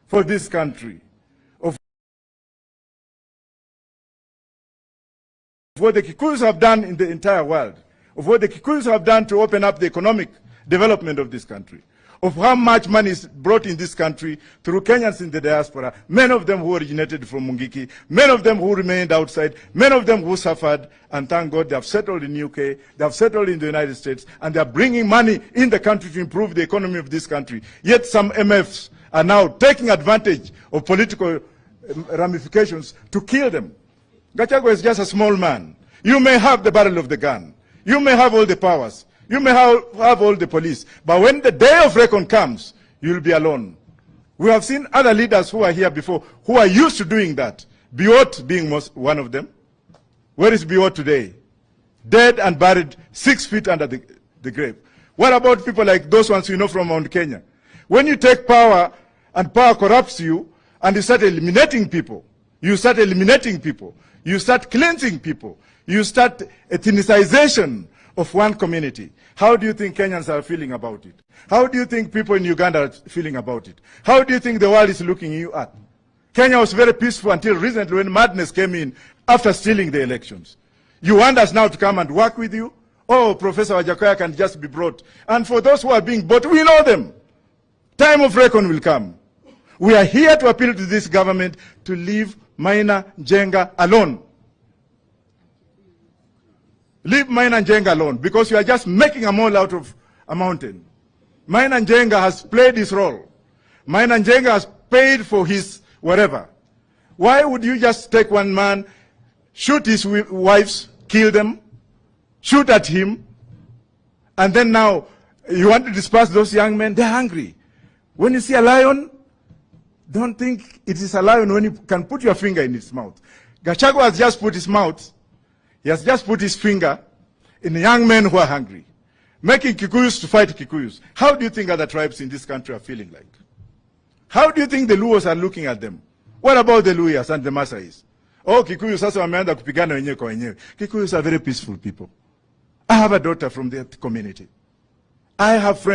for this country, of what the Kikuyus have done in the entire world, of what the Kikuyus have done to open up the economic development of this country, of how much money is brought in this country through Kenyans in the diaspora, many of them who originated from Mungiki, many of them who remained outside, many of them who suffered, and thank God they have settled in the UK, they have settled in the United States, and they are bringing money in the country to improve the economy of this country. Yet some MFs are now taking advantage of political ramifications to kill them. Gachagua is just a small man. You may have the barrel of the gun. You may have all the powers. You may have all the police. But when the day of reckoning comes, you'll be alone. We have seen other leaders who are here before who are used to doing that. Biot being one of them. Where is Biot today? Dead and buried 6 feet under the grave. What about people like those ones you know from Mount Kenya? When you take power and power corrupts you and you start eliminating people, you start cleansing people, you start ethnicization of one community. How do you think Kenyans are feeling about it? How do you think people in Uganda are feeling about it? How do you think the world is looking you at? Kenya was very peaceful until recently when madness came in after stealing the elections. You want us now to come and work with you? Oh, Professor Wajakhoya can just be brought. And for those who are being bought, we know them. Time of reckoning will come. We are here to appeal to this government to leave Maina Njenga alone. Leave Maina Njenga alone, because you are just making a mole out of a mountain. Maina Njenga has played his role. Maina Njenga has paid for his whatever. Why would you just take one man, shoot his wives, kill them, shoot at him, and then now you want to disperse those young men? They're hungry. When you see a lion, don't think it is a lion when you can put your finger in its mouth. Gachagua has just put his mouth, he has just put his finger in the young men who are hungry, making Kikuyus to fight Kikuyus. How do you think other tribes in this country are feeling like? How do you think the Luos are looking at them? What about the Luyas and the Masais? Oh, Kikuyus sasa wameanza kupigana wenyewe kwa wenyewe. Kikuyus are very peaceful people. I have a daughter from that community. I have friends